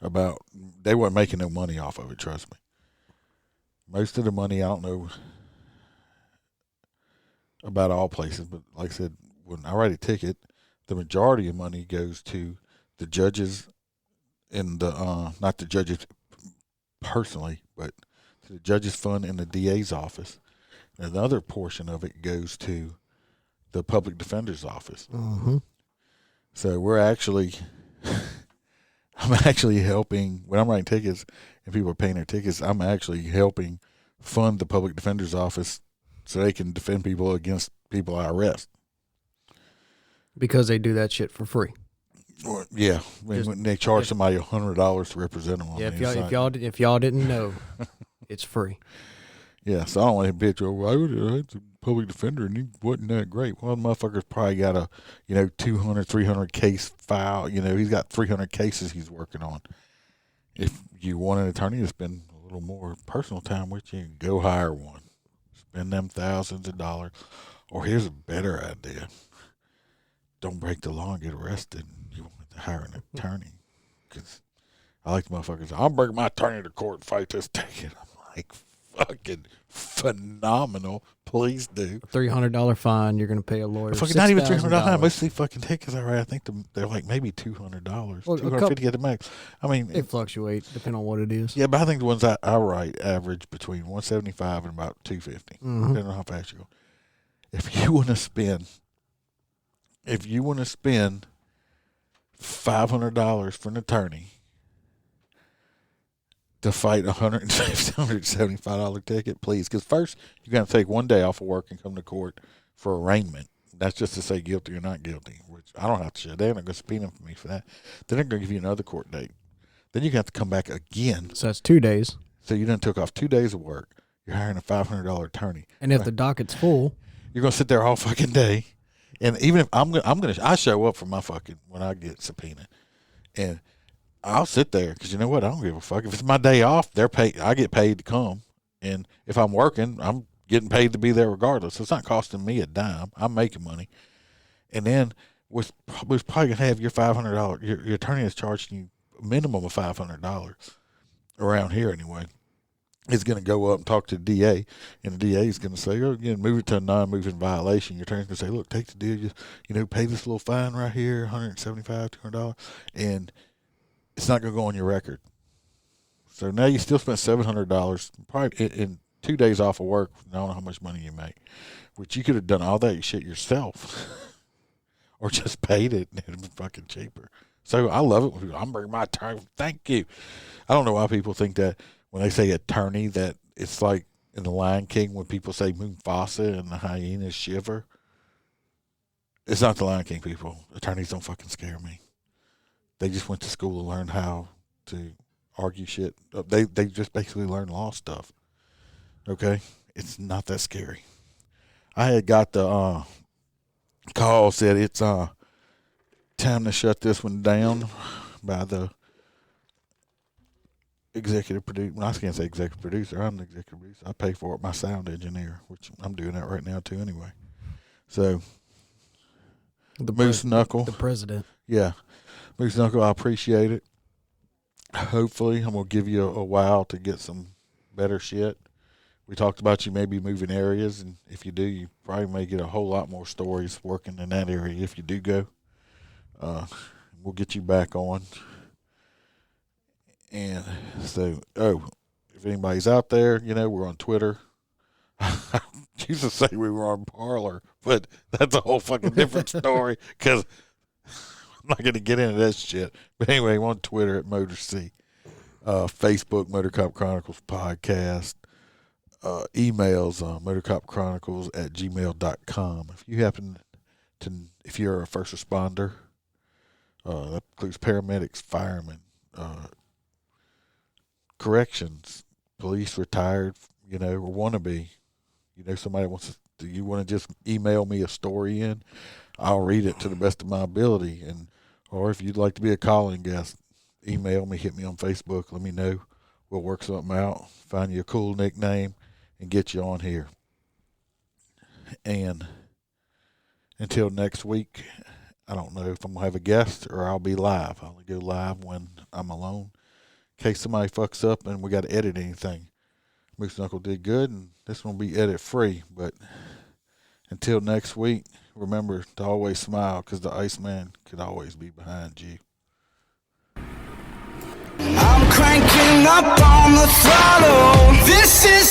about, they weren't making no money off of it, trust me. Most of the money, I don't know about all places, but like I said, when I write a ticket, the majority of money goes to the judges and not the judges personally, but to the judges fund in the DA's office. And another portion of it goes to the public defender's office. Mm-hmm. So we're actually, I'm actually helping, when I'm writing tickets and people are paying their tickets, I'm actually helping fund the public defender's office so they can defend people against people I arrest. Because they do that shit for free. Or, yeah, when they charge somebody $100 to represent them. Yeah, if y'all didn't know, it's free. Yeah, so I don't want to bitch over. I had a public defender and he wasn't that great. Well, the motherfucker's probably got a 200, 300 case file. He's got 300 cases he's working on. If you want an attorney to spend a little more personal time with you, go hire one. Spend them thousands of dollars. Or here's a better idea. Don't break the law and get arrested. You want to hire an attorney. Because I like the motherfuckers. I'll bring my attorney to court and fight this ticket. I'm like, fucking phenomenal. Please do. $300 fine. You're going to pay a lawyer. Fucking not even $300. Most of these fucking tickets I write, I think they're like maybe $200. Well, $250 at the max. I mean, they fluctuate depending on what it is. Yeah, but I think the ones I write average between $175 and about $250, depending on how fast you go. If you want to spend $500 for an attorney to fight a $175 ticket, please. Because first, you're going to take one day off of work and come to court for arraignment. That's just to say guilty or not guilty, which I don't have to show. They're not going to subpoena for me for that. Then they're going to give you another court date. Then you have to come back again. So that's 2 days. So you done took off 2 days of work. You're hiring a $500 attorney. And if the docket's full, you're going to sit there all fucking day. And even if I show up for my fucking, when I get subpoenaed, and I'll sit there because you know what? I don't give a fuck. If it's my day off, I get paid to come. And if I'm working, I'm getting paid to be there regardless. So it's not costing me a dime. I'm making money. And then we're probably going to have your $500, your attorney is charging you a minimum of $500 around here anyway. Is going to go up and talk to the DA, and the DA is going to say, again, move it to a non-moving violation. Your attorney's going to say, look, take the deal, just, pay this little fine right here, $175, $200, and it's not going to go on your record. So now you still spent $700, probably in 2 days off of work. I don't know how much money you make, which you could have done all that shit yourself or just paid it, and it would have been fucking cheaper. So I love it when people, I'm bringing my attorney. Thank you. I don't know why people think that when they say attorney, that it's like in The Lion King when people say Mufasa and the hyenas shiver. It's not The Lion King, people. Attorneys don't fucking scare me. They just went to school to learn how to argue shit. They just basically learn law stuff. Okay? It's not that scary. I had got the call, said it's time to shut this one down by the executive producer. Well, I can't say executive producer. I'm the executive producer. I pay for it. My sound engineer, which I'm doing that right now too anyway. So, Moose Knuckle. The president. Yeah. Moose Knuckle, I appreciate it. Hopefully, I'm going to give you a while to get some better shit. We talked about you maybe moving areas, and if you do, you probably may get a whole lot more stories working in that area if you do go. We'll get you back on. And so, if anybody's out there, we're on Twitter. I used to say we were on Parlor, but that's a whole fucking different story because I'm not going to get into that shit. But anyway, I'm on Twitter at MotorC, Facebook, MotorCop Chronicles Podcast, emails, motorcopchronicles@gmail.com. If you happen to, if you're a first responder, that includes paramedics, firemen, corrections, police, retired, or wannabe. Somebody you want to just email me a story in, I'll read it to the best of my ability. Or if you'd like to be a calling guest, email me, hit me on Facebook, let me know. We'll work something out, find you a cool nickname, and get you on here. And until next week, I don't know if I'm going to have a guest or I'll be live. I only go live when I'm alone in case somebody fucks up and we got to edit anything. Moose Knuckle did good, and this one will be edit free. But until next week, remember to always smile because the Iceman could always be behind you. I'm cranking up on the throttle. This is